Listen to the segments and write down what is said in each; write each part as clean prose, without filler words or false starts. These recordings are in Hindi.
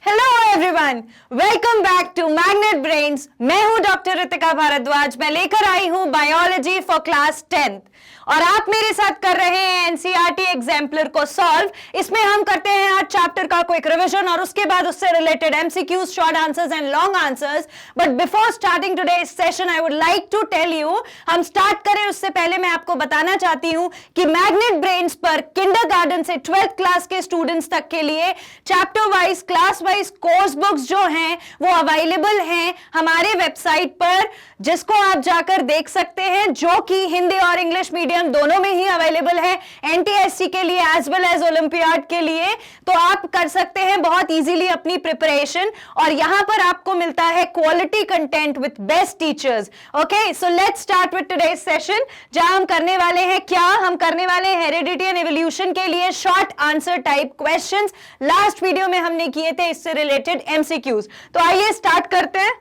Hello everyone, welcome back to Magnet Brains. मैं हूं डॉक्टर रितिका भारद्वाज। मैं लेकर आई हूं बायोलॉजी फॉर क्लास 10th और आप मेरे साथ कर रहे हैं एनसीईआरटी एग्जाम्पलर को सॉल्व। इसमें हम करते हैं हर चैप्टर का क्विक रिवीजन और उसके बाद उससे related MCQs, short answers and long answers. But before starting today's session I would like to tell you, हम स्टार्ट करें उससे पहले मैं आपको बताना चाहती हूं कि मैग्नेट ब्रेन्स पर किंडरगार्टन से 12th क्लास के स्टूडेंट्स तक के लिए chapter wise, class wise course books जो हैं वो अवेलेबल हैं हमारे वेबसाइट पर, जिसको आप जाकर देख सकते हैं, जो कि हिंदी और इंग्लिश मीडियम दोनों में ही अवेलेबल है, एनटीएससी के लिए एज वेल एज ओलंपियाड के लिए। तो आप कर सकते हैं बहुत इजीली अपनी प्रिपरेशन और यहां पर आपको मिलता है quality content with best teachers. Okay, so let's start with today's session, जहां हम करने वाले हैं हम करने वाले हैं हेरिडिटी एंड एवोल्यूशन के लिए short answer type questions. Last video में हमने किए थे इससे रिलेटेड एमसीक्यूज। तो आइए स्टार्ट करते हैं।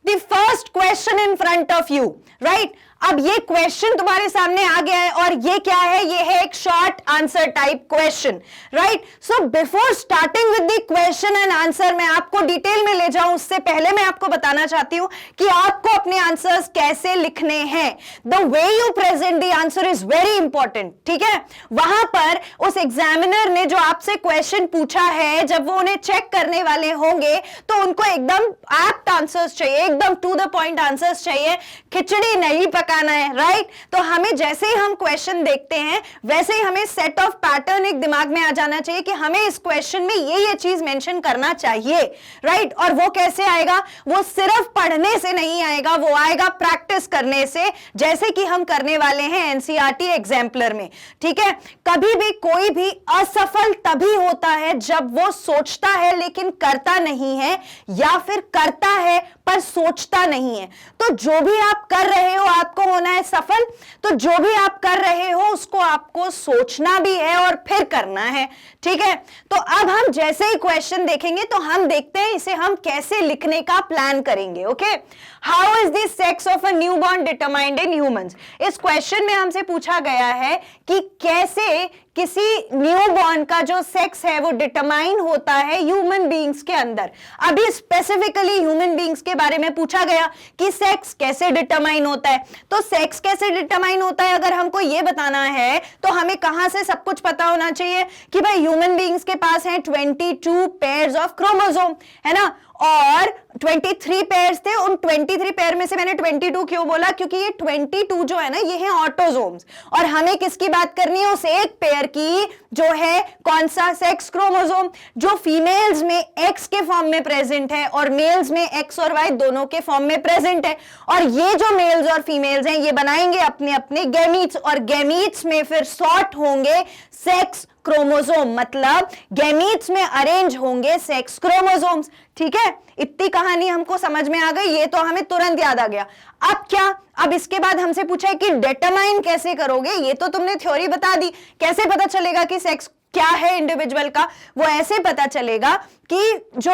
The first question in front of you, right? अब ये क्वेश्चन तुम्हारे सामने आ गया है और ये क्या है? ये है एक short answer type question, right? So before starting with the question and answer, मैं आपको डिटेल में ले जाऊं उससे पहले मैं आपको बताना चाहती हूं कि आपको अपने आंसर्स कैसे लिखने हैं। The way you present the answer is very important, ठीक है? वहां पर उस एग्जामिनर ने जो आपसे क्वेश्चन पूछा है, जब वो उन्हें चेक करने वाले होंगे तो उनको एकदम एप्ट आंसर्स चाहिए, एकदम टू द पॉइंट आंसर्स चाहिए, खिचड़ी नहीं पकाना है, राइट? तो हमें जैसे ही हम क्वेश्चन देखते हैं वैसे ही हमें सेट ऑफ पैटर्न एक दिमाग में आ जाना चाहिए कि हमें इस क्वेश्चन में ये चीज मेंशन करना चाहिए, राइट? और वो कैसे आएगा? वो सिर्फ पढ़ने से नहीं आएगा, वो आएगा प्रैक्टिस करने से, जैसे कि हम करने वाले हैं एनसीईआरटी एग्जाम्पलर में, ठीक है? कभी भी कोई भी असफल तभी होता है जब वो सोचता है लेकिन करता नहीं है, या फिर करता है पर सोचता नहीं है। तो जो भी आप कर रहे हो आपको होना है सफल, तो जो भी आप कर रहे हो उसको आपको सोचना भी है और फिर करना है, ठीक है? तो अब हम जैसे ही क्वेश्चन देखेंगे तो हम देखते हैं इसे हम कैसे लिखने का प्लान करेंगे। Okay, how is the sex of a newborn determined in humans? इस क्वेश्चन में हमसे पूछा गया है कि कैसे किसी न्यूबॉर्न का जो सेक्स है वो डिटरमाइन होता है ह्यूमन बीइंग्स के अंदर। अभी स्पेसिफिकली ह्यूमन बीइंग्स के बारे में पूछा गया कि सेक्स कैसे डिटरमाइन होता है। तो सेक्स कैसे डिटरमाइन होता है अगर हमको ये बताना है तो हमें कहां से सब कुछ पता होना चाहिए कि भाई ह्यूमन बीइंग्स के पास है 22 पेयर्स ऑफ क्रोमोसोम, है ना? और 23 पेयर्स थे। उन 23 पेयर में से मैंने 22 क्यों बोला? क्योंकि ये 22 जो है ना, ये है ऑटोसोम्स, और हमें किसकी बात करनी है? उस एक पेयर की जो है कौन सा? सेक्स क्रोमोसोम, जो फीमेल्स में एक्स के फॉर्म में प्रेजेंट है और मेल्स में एक्स और वाई दोनों के फॉर्म में प्रेजेंट है। और ये जो मेल्स और फीमेल्स हैं ये बनाएंगे अपने अपने गैमीट्स, और गैमीट्स में फिर सॉर्ट होंगे सेक्स क्रोमोसोम, मतलब गैमीट्स में अरेंज होंगे सेक्स क्रोमोसोम्स, ठीक है? इतनी कहानी हमको समझ में आ गई, ये तो हमें तुरंत याद आ गया। अब क्या? अब इसके बाद हमसे पूछा है कि डिटरमाइन कैसे करोगे? ये तो तुमने थ्योरी बता दी, कैसे पता चलेगा कि सेक्स क्या है इंडिविजुअल का? वो ऐसे पता चलेगा कि जो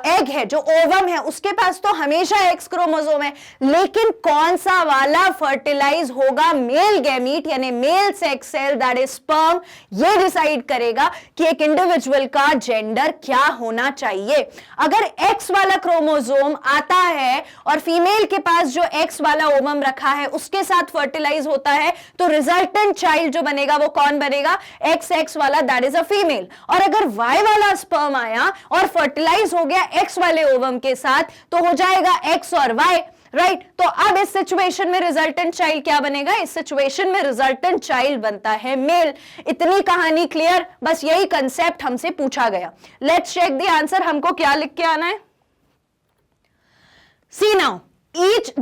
एग है, जो ओवम है, उसके पास तो हमेशा एक्स क्रोमोसोम है, लेकिन कौन सा वाला फर्टिलाइज होगा? मेल गैमीट यानी male sex cell, that is sperm, ये डिसाइड करेगा कि एक इंडिविजुअल का जेंडर क्या होना चाहिए। अगर एक्स वाला क्रोमोसोम आता है और फीमेल के पास जो एक्स वाला ओवम रखा है उसके साथ फर्टिलाइज होता है, तो रिजल्टेंट चाइल्ड जो बनेगा वो कौन बनेगा? एक्स एक्स वाला, दैट इज अ फीमेल। और अगर वाई वाला स्पर्म आया और फर्टिलाइज हो गया एक्स वाले ओवम के साथ, तो हो जाएगा एक्स और वाई, राइट? तो अब इस सिचुएशन में रिजल्टेंट चाइल्ड क्या बनेगा? इस सिचुएशन में रिजल्टेंट चाइल्ड बनता है मेल। इतनी कहानी क्लियर? बस यही कंसेप्ट हमसे पूछा गया। Let's check the answer. हमको क्या लिख के आना है? See now,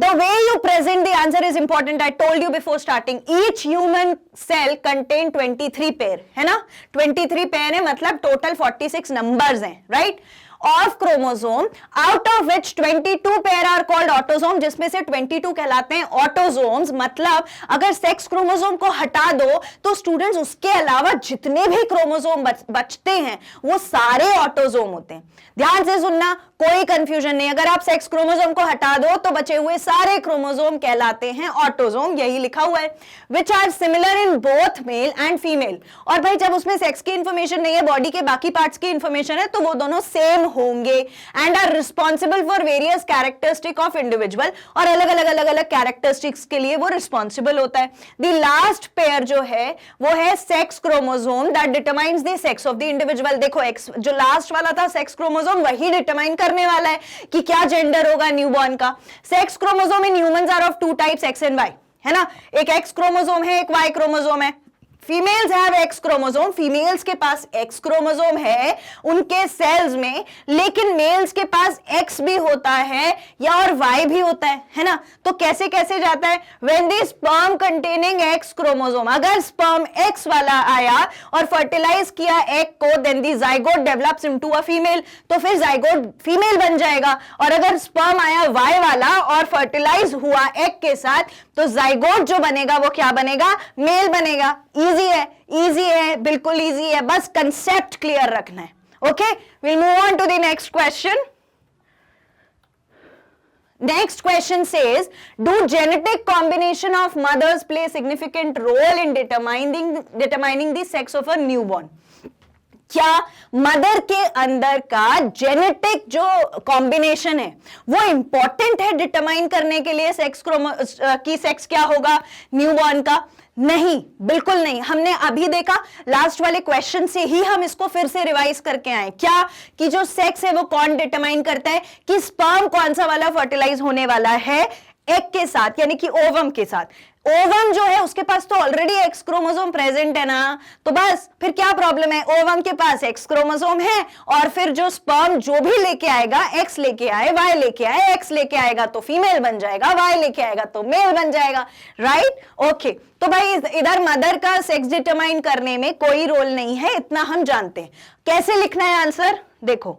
the way you present the answer is important. I told you before starting, each human cell contain 23 pair, है ना? 23 pair है, मतलब टोटल 46 नंबर्स हैं, right? Of chromosome out of which 22 pair are called autosome, जिसमें से 22 कहलाते हैं ऑटोसोम्स। मतलब अगर सेक्स क्रोमोसोम को हटा दो तो स्टूडेंट्स उसके अलावा जितने भी क्रोमोसोम बचते हैं वो सारे ऑटोसोम होते हैं। ध्यान से सुनना, कोई कंफ्यूजन नहीं। अगर आप सेक्स क्रोमोसोम को हटा दो तो बचे हुए सारे क्रोमोसोम कहलाते हैं ऑटोसोम, यही लिखा हुआ है। Which are similar in both male and female. और भाई जब उसमें सेक्स की इंफॉर्मेशन नहीं है, बॉडी के बाकी पार्ट्स की इंफॉर्मेशन है, तो वो दोनों सेम होंगे and are responsible for various characteristic of individual. और अलग अलग कैरेक्टरिस्टिक्स के लिए वो रिस्पॉन्सिबल होता है। द लास्ट पेयर जो है वो है sex chromosome that determines the sex of the individual. देखो एक्स जो लास्ट वाला था सेक्स क्रोमोसोम, वही डिटरमाइन करने वाला है कि क्या जेंडर होगा न्यूबॉर्न का। Sex chromosome in humans are of 2 types, X and Y, है ना। एक एक्स क्रोमोसोम है, एक वाई क्रोमोसोम है। Females have X chromosome, females के पास एक्स क्रोमोसोम है उनके सेल्स में, लेकिन मेल्स के पास एक्स भी होता है या और वाई भी होता है ना। तो कैसे कैसे जाता है, when the sperm containing X chromosome, अगर स्पर्म एक्स वाला आया और फर्टिलाइज किया एग को, then the zygote develops into a female, तो फिर जाइगोट फीमेल बन जाएगा। और अगर स्पर्म आया वाई वाला और फर्टिलाइज हुआ एग के साथ, तो जाइगोट जो बनेगा वो क्या बनेगा, मेल बनेगा। इजी है, बिल्कुल इजी है, बस कंसेप्ट क्लियर रखना है। Okay, will move on to the next question. Next question says, do genetic combination of mothers play significant role in determining the sex of a newborn? क्या मदर के अंदर का जेनेटिक जो कॉम्बिनेशन है वो इंपॉर्टेंट है डिटरमाइन करने के लिए सेक्स क्या होगा न्यूबॉर्न का? नहीं, बिल्कुल नहीं। हमने अभी देखा लास्ट वाले क्वेश्चन से ही हम इसको फिर से रिवाइज करके आए, क्या कि जो सेक्स है वो कौन डिटरमाइन करता है, कि स्पर्म कौन सा वाला फर्टिलाइज होने वाला है एग के साथ, यानी कि ओवम के साथ। ओवम जो है उसके पास तो ऑलरेडी एक्स क्रोमोसोम प्रेजेंट है ना, तो बस फिर क्या प्रॉब्लम है, ओवम के पास एक्स क्रोमोसोम है और फिर जो स्पर्म जो भी लेके आएगा, एक्स लेके आए, वाई लेके आए, एक्स लेके आएगा तो फीमेल बन जाएगा, वाई लेके आएगा तो मेल बन जाएगा, राइट। ओके, तो भाई इधर मदर का सेक्स डिटरमाइन करने में कोई रोल नहीं है, इतना हम जानते हैं। कैसे लिखना है आंसर, देखो,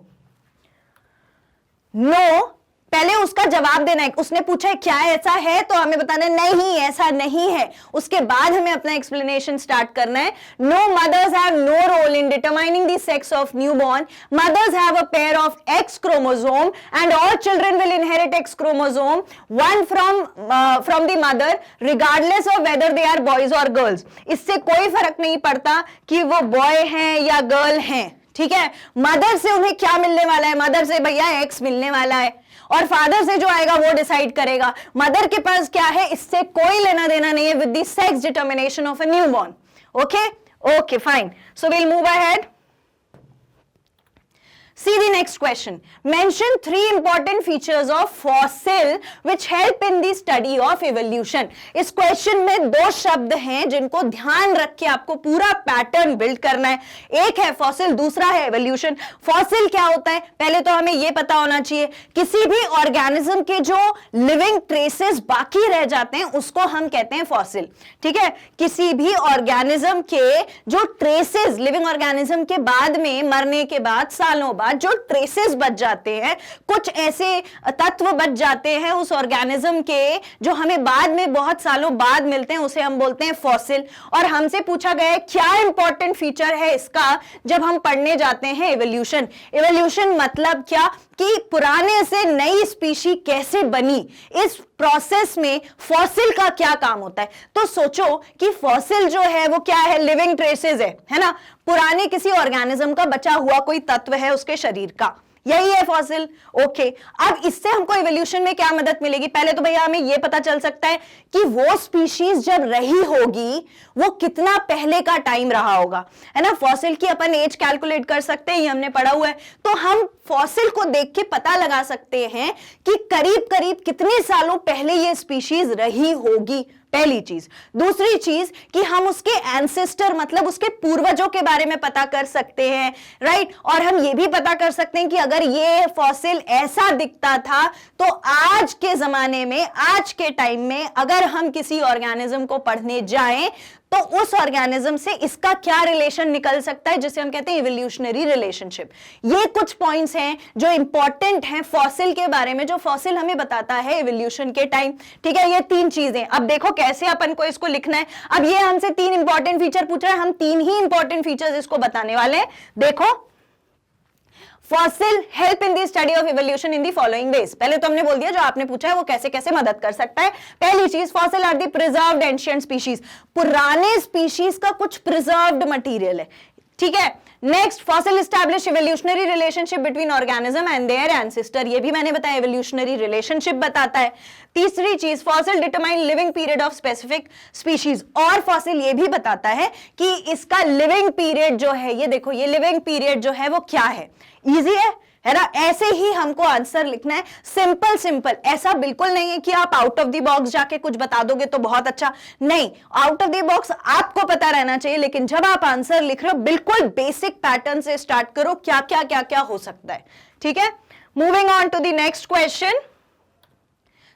नो पहले उसका जवाब देना है। उसने पूछा है क्या ऐसा है, तो हमें बताना है नहीं ऐसा नहीं है। उसके बाद हमें अपना एक्सप्लेनेशन स्टार्ट करना है। No, mothers have no role in determining the sex of newborn. Mothers have a pair of X chromosome and all children will inherit X chromosome one from the mother regardless of whether they are boys और गर्ल्स। इससे कोई फर्क नहीं पड़ता कि वो बॉय हैं या गर्ल हैं, ठीक है। मदर से उन्हें क्या मिलने वाला है, मदर से भैया एक्स मिलने वाला है, और फादर से जो आएगा वो डिसाइड करेगा। मदर के पास क्या है, इससे कोई लेना देना नहीं है with the sex determination of a newborn. Okay, fine. So we'll move ahead. See the next question. Mention 3 important features of fossil which help in the study of evolution. इस क्वेश्चन में 2 शब्द हैं जिनको ध्यान रख के आपको पूरा पैटर्न बिल्ड करना है। एक है फॉसिल, दूसरा है एवोल्यूशन। फॉसिल क्या होता है, पहले तो हमें यह पता होना चाहिए, किसी भी ऑर्गेनिज्म के जो लिविंग ट्रेसेस बाकी रह जाते हैं उसको हम कहते हैं फॉसिल, ठीक है। किसी भी ऑर्गेनिज्म के जो ट्रेसेस, लिविंग ऑर्गेनिज्म के बाद में मरने के बाद सालों बाद जो ट्रेसेस बच जाते हैं, कुछ ऐसे तत्व बच जाते हैं उस ऑर्गेनिज्म के जो हमें बाद में बहुत सालों बाद मिलते हैं, उसे हम बोलते हैं फॉसिल। और हमसे पूछा गया है क्या इंपॉर्टेंट फीचर है इसका जब हम पढ़ने जाते हैं एवोल्यूशन। एवोल्यूशन मतलब क्या, कि पुराने से नई स्पीशी कैसे बनी, इस प्रोसेस में फॉसिल का क्या काम होता है। तो सोचो कि फॉसिल जो है वो क्या है, लिविंग ट्रेसेस है ना, पुराने किसी ऑर्गेनिज्म का बचा हुआ कोई तत्व है उसके शरीर का, यही है फॉसिल। ओके, अब इससे हमको इवोल्यूशन में क्या मदद मिलेगी, पहले तो भैया हमें यह पता चल सकता है कि वो स्पीशीज जब रही होगी वो कितना पहले का टाइम रहा होगा, है ना। फॉसिल की अपन एज कैलकुलेट कर सकते हैं, ये हमने पढ़ा हुआ है। तो हम फॉसिल को देख के पता लगा सकते हैं कि करीब करीब कितने सालों पहले ये स्पीशीज रही होगी, पहली चीज। दूसरी चीज कि हम उसके एंसेस्टर मतलब उसके पूर्वजों के बारे में पता कर सकते हैं, राइट। और हम ये भी पता कर सकते हैं कि अगर ये फॉसिल ऐसा दिखता था तो आज के जमाने में, आज के टाइम में अगर हम किसी ऑर्गेनिज्म को पढ़ने जाएं तो तो उस ऑर्गेनिज्म से इसका क्या रिलेशन निकल सकता है, जिसे हम कहते हैं इवोल्यूशनरी रिलेशनशिप। ये कुछ पॉइंट्स हैं जो इंपॉर्टेंट हैं फॉसिल के बारे में, जो फॉसिल हमें बताता है इवोल्यूशन के टाइम। ठीक है, ये 3 चीजें। अब देखो कैसे अपन को इसको लिखना है। अब ये हमसे 3 इंपॉर्टेंट फीचर पूछ रहा है, हम 3 ही इंपॉर्टेंट फीचर्स इसको बताने वाले हैं। देखो, fossil help in the study of evolution in the following veg. पहले तो हमने बोल दिया जो आपने पूछा है वो कैसे कैसे मदद कर सकता है। पहली चीज, fossil are the preserved ancient species, पुराने स्पीशीज का कुछ प्रिजर्व्ड मटेरियल है। ठीक है, next, fossil establish evolutionary relationship between organism and their ancestor, ये भी मैंने बताया इवोल्यूशनरी रिलेशनशिप बताता है। तीसरी चीज, fossil determine living period of specific species, और फॉसिल ये भी बताता है कि इसका लिविंग पीरियड जो है, ये देखो ये लिविंग पीरियड जो है वो क्या है। इजी है ना, ऐसे ही हमको आंसर लिखना है, सिंपल सिंपल। ऐसा बिल्कुल नहीं है कि आप आउट ऑफ द बॉक्स जाके कुछ बता दोगे तो बहुत अच्छा, नहीं, आउट ऑफ द बॉक्स आपको पता रहना चाहिए, लेकिन जब आप आंसर लिख रहे हो बिल्कुल बेसिक पैटर्न से स्टार्ट करो, क्या क्या क्या क्या हो सकता है। ठीक है, moving on to the next question.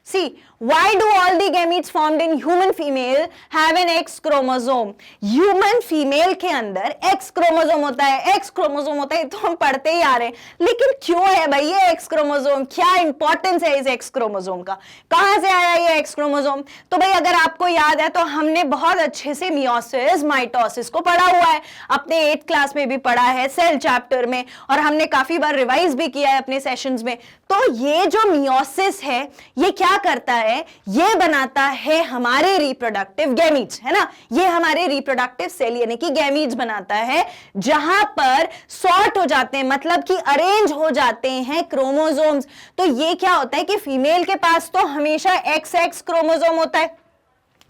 See, why do all the gametes formed in human female have an X chromosome? Human female के अंदर X क्रोमोसोम होता है, X क्रोमोसोम होता है, तो हम पढ़ते ही आ रहे हैं, लेकिन क्यों है भाई ये X क्रोमोसोम, क्या इंपॉर्टेंस है इस X क्रोमोसोम का, कहां से आया ये X क्रोमोसोम? तो भाई अगर आपको याद है तो हमने बहुत अच्छे से मियोसिस माइटोसिस को पढ़ा हुआ है, अपने 8th क्लास में भी पढ़ा है सेल चैप्टर में, और हमने काफी बार रिवाइज भी किया है अपने सेशंस में। तो ये जो मियोसिस है ये क्या करता है, ये बनाता है हमारे रिप्रोडक्टिव गैमीट्स, है ना, ये हमारे रिप्रोडक्टिव सेल यानी कि गैमीट्स बनाता है, जहां पर सॉर्ट हो जाते हैं, मतलब कि अरेंज हो जाते हैं क्रोमोसोम्स। तो ये क्या होता है कि फीमेल के पास तो हमेशा XX क्रोमोसोम होता है,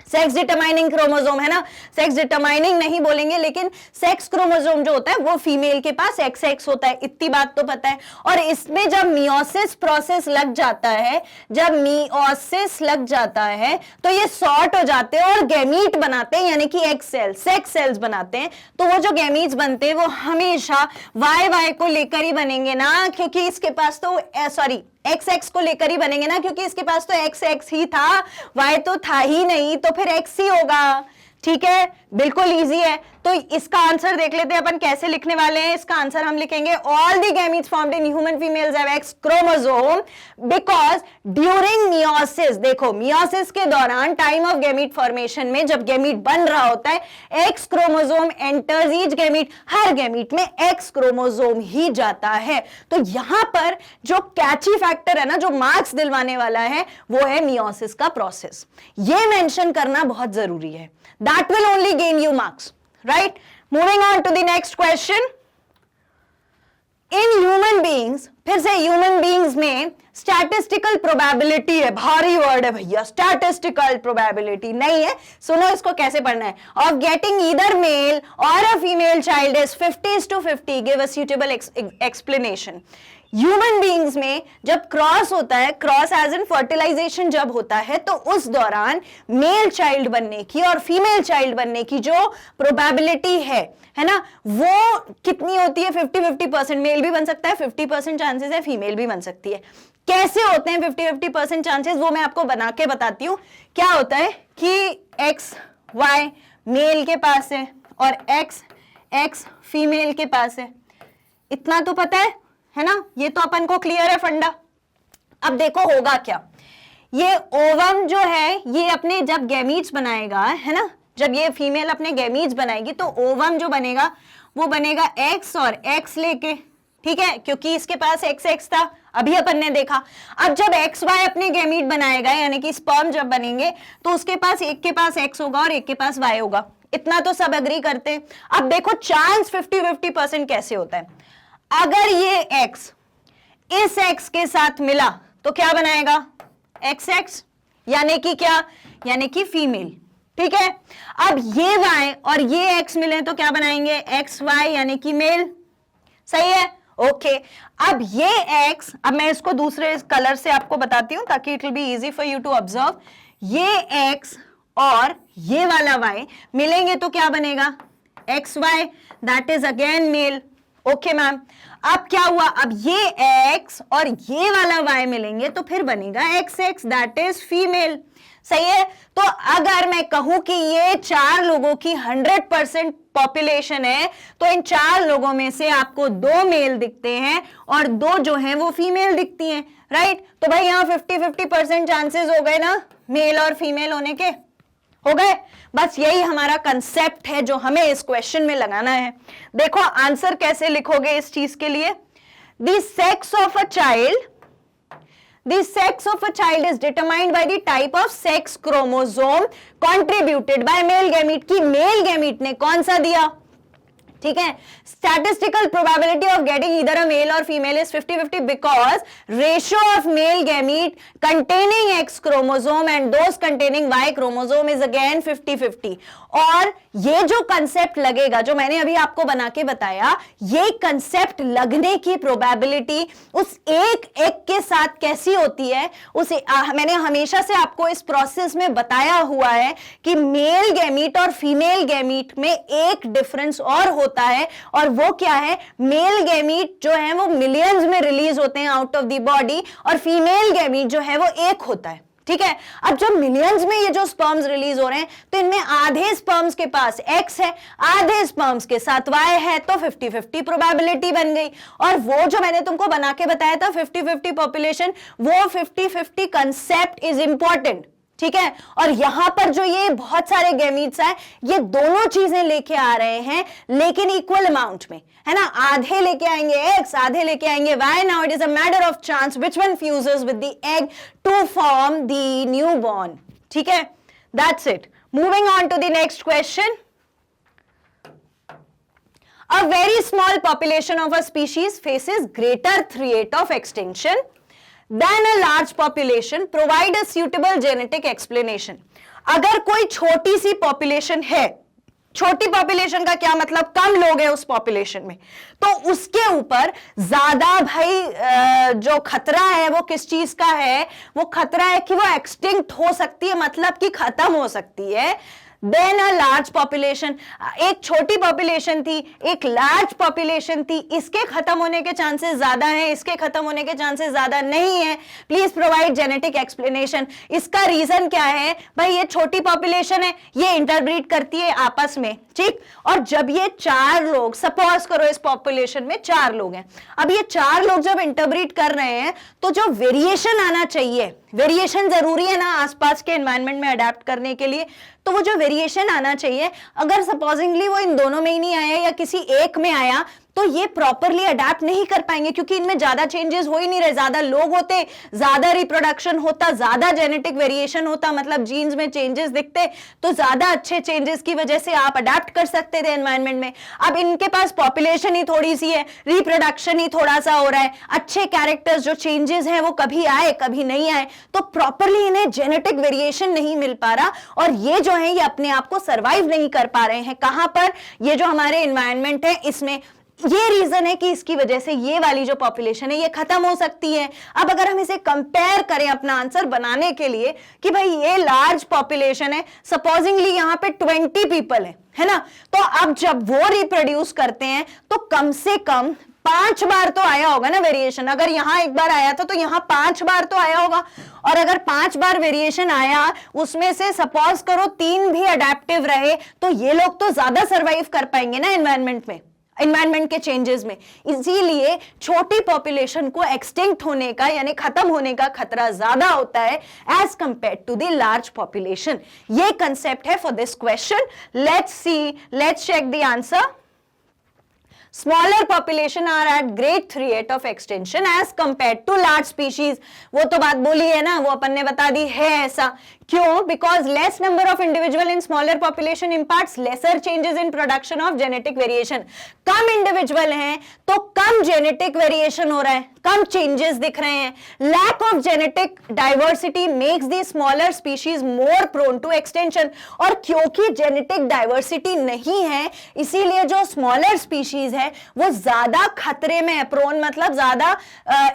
सेक्स डिटरमाइनिंग क्रोमोसोम, है ना, सेक्स डिटरमाइनिंग नहीं बोलेंगे, लेकिन सेक्स क्रोमोसोम जो होता है वो फीमेल के पास XX होता है, इतनी बात तो पता है। और इसमें जब मियोसिस प्रोसेस लग जाता है, जब मियोसिस लग जाता है तो ये सॉर्ट हो जाते हैं और गैमीट बनाते हैं, यानी कि एक्स सेल, सेक्स सेल्स बनाते हैं। तो वो जो गैमीट्स बनते हैं वो हमेशा YY को लेकर ही बनेंगे ना, क्योंकि इसके पास तो सॉरी XX को लेकर ही बनेंगे ना, क्योंकि इसके पास तो XX ही था, Y तो था ही नहीं, तो फिर X ही होगा। ठीक है, बिल्कुल इजी है। तो इसका आंसर देख लेते हैं अपन कैसे लिखने वाले हैं। इसका आंसर हम लिखेंगे all the gametes formed in human females have X chromosome because during meiosis, देखो मियोसिस के दौरान टाइम ऑफ गैमीट फॉर्मेशन में जब गैमीट बन रहा होता है X chromosome enters each gamete, हर गैमीट में X क्रोमोसोम ही जाता है। तो यहां पर जो कैची फैक्टर है ना, जो मार्क्स दिलवाने वाला है, वो है मियोसिस का प्रोसेस। ये मेंशन करना बहुत जरूरी है, that will only gain you marks, right? Moving on to the next question. In human beings, फिर से human beings में statistical probability है, भारी वर्ड है भैया, statistical probability नहीं है, सुनो इसको कैसे पढ़ना है, of getting either male or a female child is 50:50, give a suitable explanation. Human beings में जब क्रॉस होता है, क्रॉस एज इन फर्टिलाइजेशन जब होता है, तो उस दौरान मेल चाइल्ड बनने की और फीमेल चाइल्ड बनने की जो प्रोबेबिलिटी है ना, वो कितनी होती है? 50-50%। मेल भी बन सकता है, 50% चांसेस है फीमेल भी बन सकती है। कैसे होते हैं 50-50% चांसेस, वो मैं आपको बना के बताती हूँ। क्या होता है कि XY मेल के पास है और XX फीमेल के पास है, इतना तो पता है ना, ये तो अपन को क्लियर है फंडा। अब देखो होगा क्या, ये ओवम जो है ये अपने जब गैमीट्स बनाएगा, है ना, जब ये फीमेल अपने गैमीट्स बनाएगी तो ओवम जो बनेगा वो बनेगा X और X लेके, ठीक है, क्योंकि इसके पास XX था, अभी अपन ने देखा। अब जब XY अपने गैमीट बनाएगा, यानी कि स्पर्म जब बनेंगे, तो उसके पास एक के पास X होगा और एक के पास Y होगा, इतना तो सब एग्री करते हैं। अब देखो चांस 50-50% कैसे होता है। अगर ये X इस X के साथ मिला तो क्या बनाएगा? XX, यानी कि क्या, यानी कि फीमेल, ठीक है। अब ये Y और ये X मिले तो क्या बनाएंगे? XY, यानी कि मेल, सही है, ओके। अब ये X, अब मैं इसको दूसरे कलर से आपको बताती हूं ताकि it will be easy for you to observe. ये X और ये वाला Y मिलेंगे तो क्या बनेगा? XY, that is again male, okay ma'am. अब क्या हुआ, अब ये X और ये वाला Y मिलेंगे तो फिर बनेगा XX, दैट इज फीमेल, सही है। तो अगर मैं कहूं कि ये 4 लोगों की 100% पॉपुलेशन है, तो इन 4 लोगों में से आपको 2 मेल दिखते हैं और 2 जो हैं वो फीमेल दिखती हैं, राइट। तो भाई यहां 50-50% चांसेस हो गए ना मेल और फीमेल होने के, हो गए। बस यही हमारा कंसेप्ट है जो हमें इस क्वेश्चन में लगाना है। देखो आंसर कैसे लिखोगे इस चीज के लिए। The sex of a child, the sex of a child is determined by the type of sex chromosome contributed by male gamete, की male gamete ने कौन सा दिया, ठीक है। Statistical probability of getting either a male और female is 50-50 because ratio of male gamete containing X chromosome and those containing Y chromosome is again 50-50। और ये जो कंसेप्ट लगेगा जो मैंने अभी आपको बना के बताया, ये कंसेप्ट लगने की प्रोबेबिलिटी उस एक के साथ कैसी होती है, उसे मैंने हमेशा से आपको इस प्रोसेस में बताया हुआ है कि मेल गैमीट और फीमेल गैमीट में एक डिफरेंस और होता है, और वो क्या है, मेल गैमीट जो है वो मिलियंस में रिलीज होते हैं आउट ऑफ द बॉडी, और फीमेल गैमीट जो है वो एक होता है, ठीक है। अब जब मिलियंस में ये जो स्पर्म्स रिलीज हो रहे हैं, तो इनमें आधे स्पर्म्स के पास एक्स है, आधे स्पर्म्स के साथ वाई है, तो 50-50 प्रोबेबिलिटी बन गई। और वो जो मैंने तुमको बना के बताया था 50-50 पॉपुलेशन, वो 50-50 कंसेप्ट इज इंपॉर्टेंट, ठीक है। और यहां पर जो ये बहुत सारे गैमीट्स हैं, ये दोनों चीजें लेके आ रहे हैं लेकिन इक्वल अमाउंट में, है ना। आधे लेके आएंगे एक्स, आधे लेके आएंगे Y. Now it is a matter of chance which one fuses with the egg to form the new born, ठीक है। That's it. Moving on to the next question. A very small population of a species faces greater threat of extinction than a large population. Provide a suitable genetic explanation. अगर कोई छोटी सी पॉपुलेशन है, छोटी पॉपुलेशन का क्या मतलब, कम लोग हैं उस पॉपुलेशन में, तो उसके ऊपर ज्यादा भाई जो खतरा है वो किस चीज का है, वो खतरा है कि वो एक्सटिंक्ट हो सकती है, मतलब कि खत्म हो सकती है, देन अ लार्ज पॉपुलेशन। एक छोटी पॉपुलेशन थी, एक लार्ज पॉपुलेशन थी, इसके खत्म होने के चांसेस ज्यादा हैं, इसके खत्म होने के चांसेस ज्यादा नहीं है। Please provide genetic explanation. इसका रीजन क्या है भाई, ये छोटी पॉपुलेशन है, ये इंटरब्रीड करती है आपस में, ठीक। और जब ये 4 लोग, सपोज करो इस पॉपुलेशन में 4 लोग हैं, अब ये 4 लोग जब इंटरब्रीड कर रहे हैं, तो जो वेरिएशन आना चाहिए, वेरिएशन जरूरी है ना आसपास के एनवायरनमेंट में अडेप्ट करने के लिए, तो वो जो वेरिएशन आना चाहिए, अगर सपोजिंगली वो इन दोनों में ही नहीं आया या किसी एक में आया, तो ये प्रॉपरली अडेप्ट नहीं कर पाएंगे, क्योंकि इनमें ज्यादा चेंजेस हो ही नहीं रहे। ज्यादा लोग होते, ज्यादा रिप्रोडक्शन होता, ज्यादा जेनेटिक वेरिएशन होता, मतलब जीन्स में चेंजेस दिखते, तो ज्यादा अच्छे चेंजेस की वजह से आप अडेप्ट कर सकते थे एनवायरनमेंट में। अब इनके पास पॉपुलेशन ही थोड़ी सी है, रिप्रोडक्शन ही थोड़ा सा हो रहा है, अच्छे कैरेक्टर्स जो चेंजेस हैं वो कभी आए कभी नहीं आए, तो प्रॉपरली इन्हें जेनेटिक वेरिएशन नहीं मिल पा रहा, और ये जो है ये अपने आप को सर्वाइव नहीं कर पा रहे हैं। कहां पर, ये जो हमारे एनवायरनमेंट है इसमें, ये रीजन है कि इसकी वजह से ये वाली जो पॉपुलेशन है ये खत्म हो सकती है। अब अगर हम इसे कंपेयर करें अपना आंसर बनाने के लिए कि भाई ये लार्ज पॉपुलेशन है, सपोजिंगली यहां पे 20 पीपल है ना, तो अब जब वो रिप्रोड्यूस करते हैं तो कम से कम 5 बार तो आया होगा ना वेरिएशन। अगर यहां एक बार आया था तो यहां 5 बार तो आया होगा, और अगर 5 बार वेरिएशन आया, उसमें से सपोज करो 3 भी अडेप्टिव रहे, तो ये लोग तो ज्यादा सर्वाइव कर पाएंगे ना एनवायरनमेंट में, एनवायरनमेंट के चेंजेस में। इसीलिए छोटी पॉपुलेशन को एक्सटिंक्ट होने का यानी खत्म होने का खतरा ज्यादा होता है as compare to the large population. ये कंसेप्ट है for this question. Let's check the answer. Smaller population are at great threat of extinction as compared to large species. वो तो बात बोली है ना, वो अपन ने बता दी है ऐसा। क्यों? Because less number of individual in smaller population imparts lesser changes in production of genetic variation. Come individual हैं तो कम जेनेटिक वेरिएशन हो रहा है, कम चेंजेस दिख रहे हैं। Lack of genetic diversity makes the smaller species more prone to extension. और क्योंकि जेनेटिक डाइवर्सिटी नहीं है, इसीलिए जो स्मॉलर स्पीशीज है वो ज्यादा खतरे में है, प्रोन मतलब ज्यादा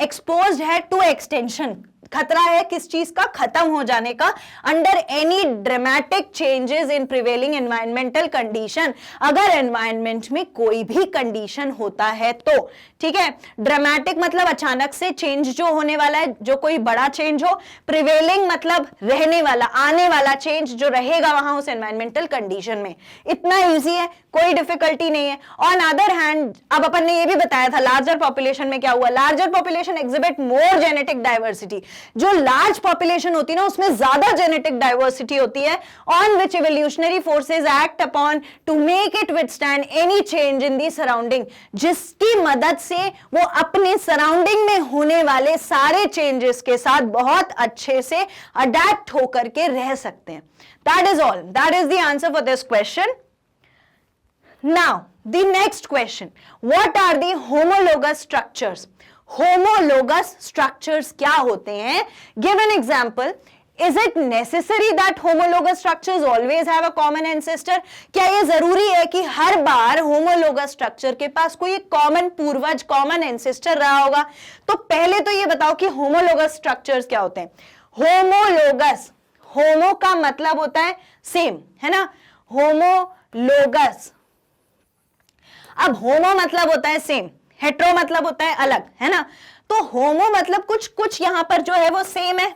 एक्सपोज्ड है टू एक्सटेंशन, खतरा है किस चीज का? खत्म हो जाने का, under any dramatic changes in prevailing environmental condition. अगर एनवायरमेंट में कोई भी कंडीशन होता है तो, ठीक है। ड्रामेटिक मतलब अचानक से चेंज जो होने वाला है, जो कोई बड़ा चेंज हो। प्रिवेलिंग मतलब रहने वाला, आने वाला चेंज जो रहेगा वहां उस एनवायरमेंटल कंडीशन में। इतना इजी है, कोई डिफिकल्टी नहीं है। ऑन अदर हैंड, अब अपन ने ये भी बताया था लार्जर पॉपुलेशन में क्या हुआ, लार्जर पॉपुलेशन एग्जिबिट मोर जेनेटिक डाइवर्सिटी। जो लार्ज पॉपुलेशन होती है ना उसमें ज्यादा जेनेटिक डाइवर्सिटी होती है, on which evolutionary forces act upon two make it withstand any change in the surrounding, जिसकी मदद से वो अपने सराउंडिंग में होने वाले सारे चेंजेस के साथ बहुत अच्छे से अडेप्ट होकर के रह सकते हैं। That is all, that is the answer for this question. Now, the next question, what are the homologous structures? Homologous structures क्या होते हैं? Give an example. Is it necessary that homologous structures always have a common ancestor? क्या ये जरूरी है कि हर बार homologous structure के पास कोई कॉमन पूर्वज, कॉमन ancestor रहा होगा? तो पहले तो ये बताओ कि homologous structures क्या होते हैं? Homologous, homo का मतलब होता है सेम, है ना? Homologous, अब होमो मतलब होता है सेम, हेट्रो मतलब होता है अलग, है ना? तो होमो मतलब कुछ कुछ यहां पर जो है वो सेम है,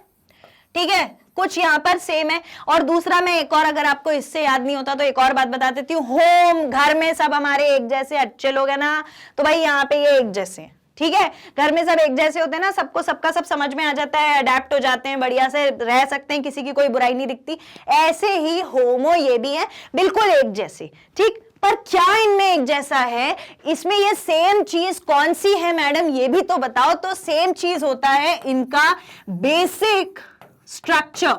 ठीक है, कुछ यहां पर सेम है। और दूसरा मैं एक और, अगर आपको इससे याद नहीं होता तो एक और बात बता देती हूँ। होम, घर में सब हमारे एक जैसे अच्छे लोग हैं ना, तो भाई यहाँ पे ये एक जैसे हैं, ठीक है। घर में सब एक जैसे होते हैं ना, सबको सबका सब समझ में आ जाता है, अडेप्ट हो जाते हैं, बढ़िया से रह सकते हैं, किसी की कोई बुराई नहीं दिखती। ऐसे ही होमो ये भी है, बिल्कुल एक जैसे, ठीक। पर क्या इनमें एक जैसा है? इसमें ये सेम चीज कौन सी है मैडम, ये भी तो बताओ। तो सेम चीज होता है इनका बेसिक स्ट्रक्चर,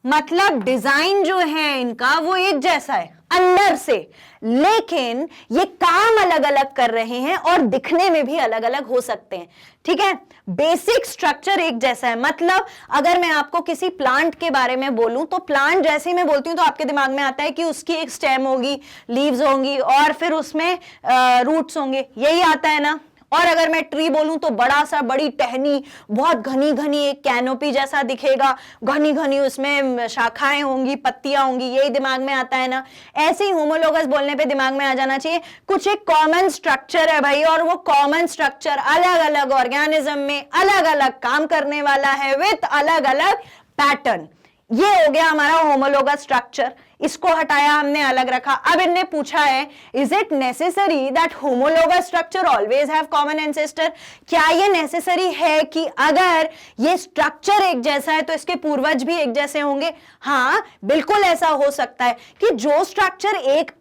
मतलब डिजाइन जो है इनका वो एक जैसा है अंदर से, लेकिन ये काम अलग अलग कर रहे हैं और दिखने में भी अलग अलग हो सकते हैं, ठीक है। बेसिक स्ट्रक्चर एक जैसा है, मतलब अगर मैं आपको किसी प्लांट के बारे में बोलूं तो प्लांट जैसे ही मैं बोलती हूं तो आपके दिमाग में आता है कि उसकी एक स्टेम होगी, लीव्स होंगी और फिर उसमें रूट्स होंगे, यही आता है ना। और अगर मैं ट्री बोलूं तो बड़ा सा, बड़ी टहनी, बहुत घनी घनी एक कैनोपी जैसा दिखेगा, घनी घनी उसमें शाखाएं होंगी, पत्तियां होंगी, यही दिमाग में आता है ना। ऐसे ही होमोलोगस बोलने पे दिमाग में आ जाना चाहिए कुछ एक कॉमन स्ट्रक्चर है भाई, और वो कॉमन स्ट्रक्चर अलग अलग ऑर्गेनिज्म में अलग अलग काम करने वाला है विथ अलग अलग पैटर्न। ये हो गया हमारा होमोलोगस स्ट्रक्चर, इसको हटाया हमने, अलग रखा। अब इनने पूछा है, is it necessary that homologous structure always have common ancestor? क्या ये नेसेसरी है कि अगर ये स्ट्रक्चर एक जैसा है तो इसके पूर्वज भी एक जैसे होंगे? हाँ, बिल्कुल ऐसा हो सकता है कि जो स्ट्रक्चर एक,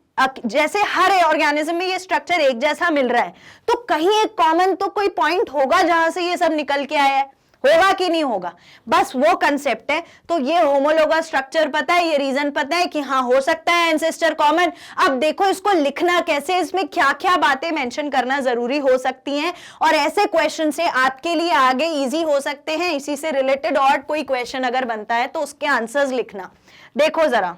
जैसे हर ऑर्गेनिज्म में ये स्ट्रक्चर एक जैसा मिल रहा है, तो कहीं एक कॉमन तो कोई पॉइंट होगा जहां से ये सब निकल के आया है, होगा कि नहीं होगा, बस वो कंसेप्ट है। तो ये होमोलोगस स्ट्रक्चर पता है, ये रीजन पता है कि हाँ हो सकता है एंसेस्टर कॉमन। अब देखो इसको लिखना कैसे, इसमें क्या क्या बातें मेंशन करना जरूरी हो सकती हैं, और ऐसे क्वेश्चन से आपके लिए आगे इजी हो सकते हैं। इसी से रिलेटेड और कोई क्वेश्चन अगर बनता है तो उसके आंसर्स लिखना। देखो जरा,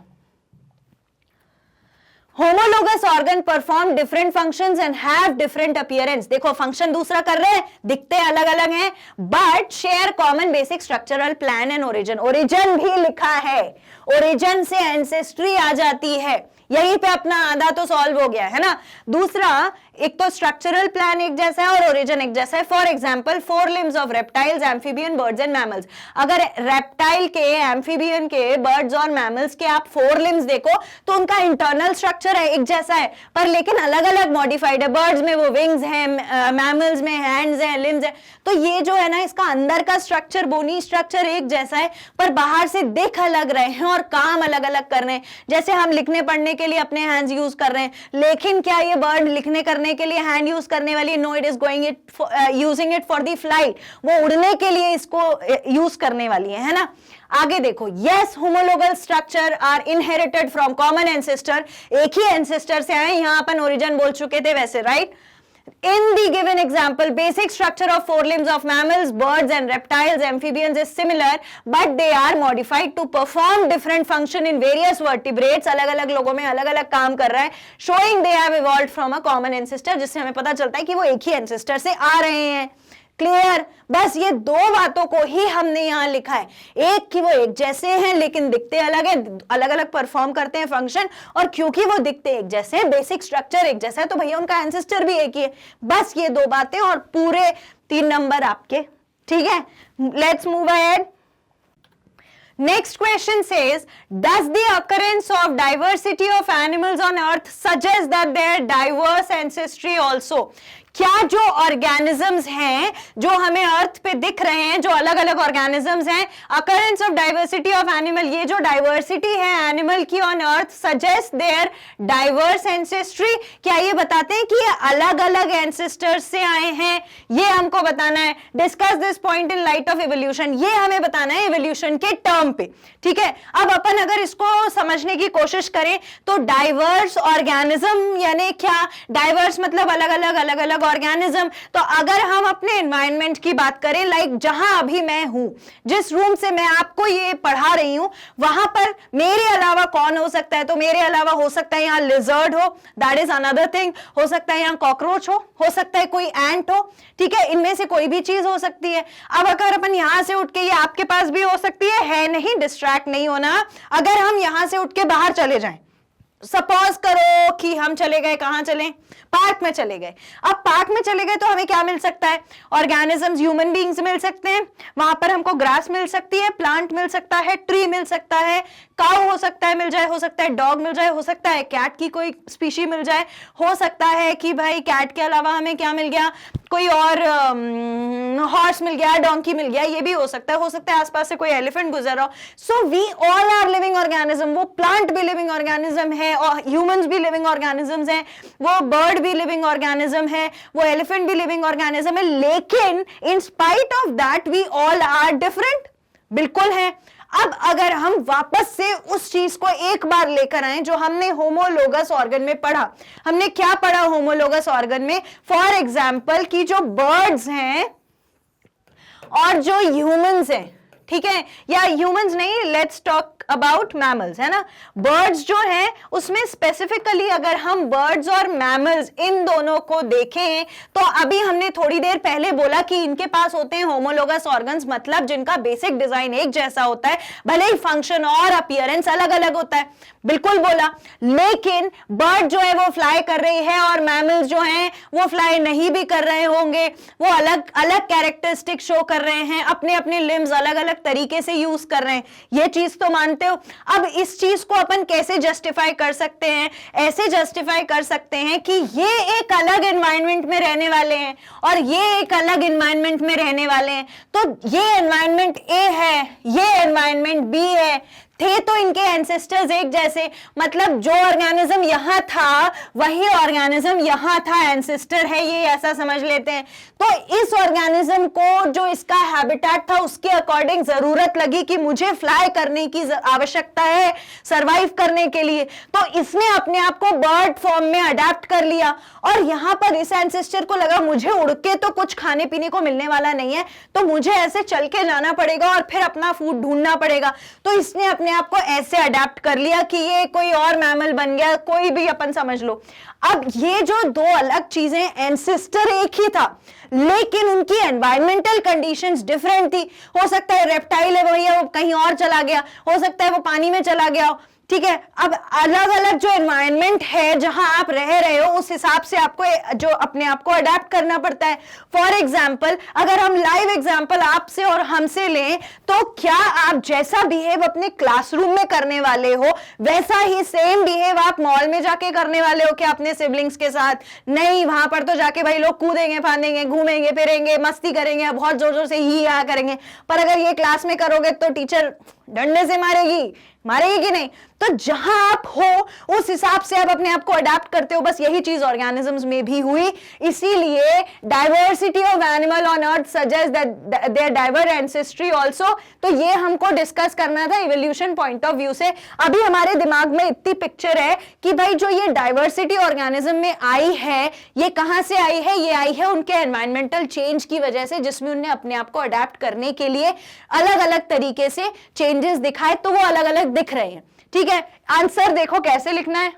homologous organ perform different functions and have different appearance. देखो फंक्शन दूसरा कर रहे हैं, दिखते अलग अलग हैं, but share common basic structural plan and origin. Origin भी लिखा है, ओरिजिन से एंसेस्ट्री आ जाती है, यहीं पे अपना आधा तो सॉल्व हो गया है ना। दूसरा, एक तो स्ट्रक्चरल प्लान एक जैसा है और ओरिजिन एक जैसा है। For example, 4 limbs of reptiles, amphibian, birds and mammals. अगर रेप्टाइल के, एम्फीबियन के, बर्ड्स और मैमल्स के आप 4 लिम्स देखो तो उनका इंटरनल स्ट्रक्चर है एक जैसा है, पर लेकिन अलग अलग मॉडिफाइड है। बर्ड्स में वो विंग्स हैं, मैमल्स में हैंड्स हैं, लिम्स हैं। तो ये जो है ना, इसका अंदर का स्ट्रक्चर, बोनी स्ट्रक्चर एक जैसा है, पर बाहर से दिख अलग रहे हैं और काम अलग अलग कर रहे हैं। जैसे हम लिखने पढ़ने के लिए अपने हैंड्स यूज कर रहे हैं, लेकिन क्या ये बर्ड लिखने करने के लिए हैंड यूज करने वाली? No, it is going using it for the flight, वो उड़ने के लिए इसको यूज करने वाली है ना। आगे देखो, yes homologous structure are inherited from common ancestor. एक ही एंसेस्टर से आए, यहां अपन ओरिजिन बोल चुके थे वैसे, right. In the given example, basic structure of 4 limbs of mammals, birds and reptiles, amphibians is similar, but they are modified to perform different function in various vertebrates. अलग अलग लोगों में अलग अलग काम कर रहा है, showing they have evolved from a common ancestor, जिससे हमें पता चलता है कि वो एक ही ancestor से आ रहे हैं, क्लियर? बस ये दो बातों को ही हमने यहां लिखा है, एक कि वो एक जैसे हैं लेकिन दिखते अलग है, अलग अलग परफॉर्म करते हैं फंक्शन, और क्योंकि वो दिखते एक जैसे हैं, बेसिक स्ट्रक्चर एक जैसा है, तो भैया उनका एंसेस्टर भी एक ही है। बस ये दो बातें और पूरे 3 नंबर आपके। ठीक है, let's move ahead. Next question says, does the occurrence of diversity of animals on earth suggest that their diverse ancestry also? क्या जो ऑर्गेनिजम्स हैं जो हमें अर्थ पे दिख रहे हैं, जो अलग अलग ऑर्गेनिजम्स हैं, occurrence of diversity of animal, ये जो डाइवर्सिटी है एनिमल की on earth suggest their diverse ancestry, क्या ये बताते हैं कि ये अलग अलग एंसेस्टर्स से आए हैं? ये हमको बताना है। Discuss this point in light of evolution, ये हमें बताना है इवोल्यूशन के टर्म पे। ठीक है, अब अपन अगर इसको समझने की कोशिश करें तो डाइवर्स ऑर्गेनिज्म यानी क्या? डाइवर्स मतलब अलग अलग ऑर्गेनिज्म। तो अगर हम अपने एनवायरनमेंट की बात करें, लाइक जहां अभी मैं हूं, जिस रूम से मैं आपको ये पढ़ा रही हूं, वहां पर मेरे अलावा कौन हो सकता है? तो मेरे अलावा हो सकता है यहाँ लिजर्ड हो, दैट इज अनदर थिंग, हो सकता है यहाँ कॉकरोच हो सकता है कोई एंट हो। ठीक है, इनमें से कोई भी चीज हो सकती है। अब अगर अपन यहां से उठ के, ये आपके पास भी हो सकती है नहीं, डिस्ट्रैक्ट नहीं होना। अगर हम यहां से उठ के बाहर चले जाएं, सपोज करो कि हम चले गए, कहां चले? पार्क में चले गए। अब पार्क में चले गए तो हमें क्या मिल सकता है? ऑर्गेनिजम्स, ह्यूमन बीइंग्स मिल सकते हैं, वहां पर हमको ग्रास मिल सकती है, प्लांट मिल सकता है, ट्री मिल सकता है, काऊ हो सकता है मिल जाए, हो सकता है डॉग मिल जाए, हो सकता है कैट की कोई स्पीशी मिल जाए, हो सकता है कि भाई कैट के अलावा हमें क्या मिल गया, कोई और हॉर्स मिल गया, डोंकी मिल गया, ये भी हो सकता है आसपास से कोई एलिफेंट गुजर रहा हो। So we all are living organism, वो प्लांट भी लिविंग ऑर्गेनिज्म है और ह्यूमंस भी लिविंग ऑर्गेनिजम्स हैं, वो बर्ड भी लिविंग ऑर्गेनिज्म है, वो एलिफेंट भी लिविंग ऑर्गेनिज्म है, लेकिन in spite of that we all are different. बिल्कुल है। अब अगर हम वापस से उस चीज को एक बार लेकर आए जो हमने होमोलोगस ऑर्गन में पढ़ा, हमने क्या पढ़ा होमोलोगस ऑर्गन में? फॉर एग्जाम्पल कि जो बर्ड्स हैं और जो ह्यूमंस हैं, ठीक है, या ह्यूमंस नहीं, लेट्स टॉक अबाउट मैमल्स, है ना। बर्ड्स जो हैं उसमें स्पेसिफिकली अगर हम बर्ड्स और मैमल्स इन दोनों को देखें तो अभी हमने थोड़ी देर पहले बोला कि इनके पास होते हैं होमोलोगस ऑर्गन्स, मतलब जिनका बेसिक डिजाइन एक जैसा होता है, भले ही फंक्शन और अपीयरेंस अलग अलग होता है, बिल्कुल बोला। लेकिन बर्ड जो है वो फ्लाई कर रही है और मैमल्स जो हैं वो फ्लाई नहीं भी कर रहे होंगे, वो अलग अलग कैरेक्टरिस्टिक शो कर रहे हैं, अपने अपने लिम्स अलग अलग तरीके से यूज कर रहे हैं। ये चीज तो मानते हो। अब इस चीज को अपन कैसे जस्टिफाई कर सकते हैं? ऐसे जस्टिफाई कर सकते हैं कि ये एक अलग एनवायरनमेंट में रहने वाले हैं और ये एक अलग एनवायरनमेंट में रहने वाले हैं, तो ये एनवायरनमेंट ए है, ये एनवायरनमेंट बी है, थे तो इनके एंसेस्टर्स एक जैसे, मतलब जो ऑर्गेनिज्म यहां था वही ऑर्गेनिज्म यहां था, एंसेस्टर है ये, ऐसा समझ लेते हैं। तो इस ऑर्गेनिज्म को जो इसका हैबिटेट था उसके अकॉर्डिंग जरूरत लगी कि मुझे फ्लाई करने की आवश्यकता है सरवाइव करने के लिए, तो इसने अपने आप को बर्ड फॉर्म में अडेप्ट कर लिया। और यहां पर इस एंसेस्टर को लगा मुझे उड़ के तो कुछ खाने पीने को मिलने वाला नहीं है, तो मुझे ऐसे चल के जाना पड़ेगा और फिर अपना फूड ढूंढना पड़ेगा, तो इसने अपने आप को ऐसे अडेप्ट कर लिया कि ये कोई और मैमल बन गया, कोई भी अपन समझ लो। अब ये जो दो अलग चीजें, एंसेस्टर एक ही था लेकिन उनकी एनवायरमेंटल कंडीशंस डिफरेंट थी। हो सकता है रेप्टाइल है वो कहीं और चला गया, हो सकता है वो पानी में चला गया, ठीक है। अब अलग अलग जो एनवायरनमेंट है जहां आप रह रहे हो उस हिसाब से आपको जो अपने आप को अडेप्ट करना पड़ता है। फॉर एग्जाम्पल अगर हम लाइव एग्जाम्पल आपसे और हमसे लें तो क्या आप जैसा बिहेव अपने क्लासरूम में करने वाले हो वैसा ही सेम बिहेव आप मॉल में जाके करने वाले हो क्या अपने सिबलिंग्स के साथ? नहीं, वहां पर तो जाके भाई लोग कूदेंगे, फांदेंगे, घूमेंगे फिरेंगे, मस्ती करेंगे, बहुत जोर जोर से ही आ करेंगे। पर अगर ये क्लास में करोगे तो टीचर डंडे से मारेगी कि नहीं? तो जहां आप हो उस हिसाब से आप अपने आप को अडेप्ट करते हो। बस यही चीज ऑर्गेनिजम्स में भी हुई, इसीलिए diversity of animal on earth suggest that their diverse ancestry also. तो ये हमको डिस्कस करना था इवोल्यूशन पॉइंट ऑफ व्यू से। अभी हमारे दिमाग में इतनी पिक्चर है कि भाई जो ये डाइवर्सिटी ऑर्गेनिज्म में आई है ये कहां से आई है? ये आई है उनके एनवायरमेंटल चेंज की वजह से, जिसमें उन्हें अपने आप को अडेप्ट करने के लिए अलग अलग तरीके से चेंजेस दिखाए, तो वो अलग अलग दिख रहे हैं। ठीक है, आंसर देखो कैसे लिखना है।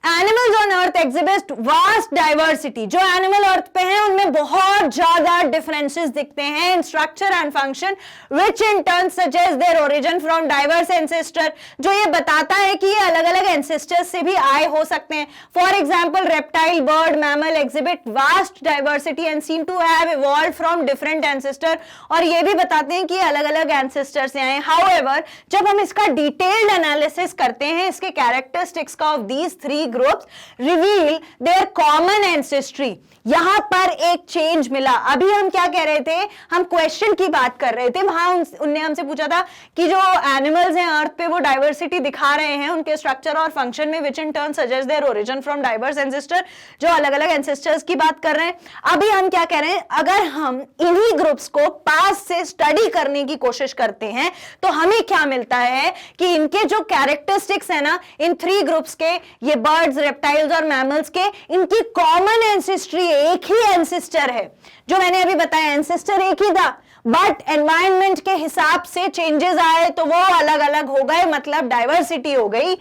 Animals on earth exhibit vast diversity. जो एनिमल अर्थ पे हैं उनमें बहुत ज्यादा डिफरेंसेस दिखते हैं in structure and function, which in turn suggest their origin from diverse ancestor, जो ये बताता है कि ये अलग अलग एंसेस्टर्स से भी आए हो सकते हैं। For example reptile, bird, mammal exhibit vast diversity and seem to have evolved from different ancestor, और ये भी बताते हैं कि ये अलग अलग एंसेस्टर से आए। हाउएवर जब हम इसका डिटेल्ड एनालिसिस करते हैं इसके कैरेक्टरिस्टिक्स का of these three groups reveal their common ancestry, यहां पर एक चेंज मिला। अभी हम क्या कह रहे थे, हम क्वेश्चन की बात कर रहे थे, वहां उनने हमसे पूछा था कि जो एनिमल्स हैं अर्थ पे वो डाइवर्सिटी दिखा रहे हैं उनके स्ट्रक्चर और फंक्शन में, which in turn suggest their origin from diverse ancestor, जो अलग अलग एंसेस्टर्स की बात कर रहे हैं। अभी हम क्या कह रहे हैं, अगर हम इन्हीं ग्रुप्स को पास से स्टडी करने की कोशिश करते हैं तो हमें क्या मिलता है कि इनके जो कैरेक्टरिस्टिक्स है ना इन थ्री ग्रुप्स के, ये बर्ड्स, रेप्टाइल्स और मैमल्स के, इनकी कॉमन एंसेस्ट्री, एक ही एंसेस्टर है। जो मैंने अभी बताया एंसेस्टर एक ही था, बट एनवायरनमेंट के हिसाब से चेंजेस आए तो वो अलग अलग हो गए, मतलब डाइवर्सिटी हो गई।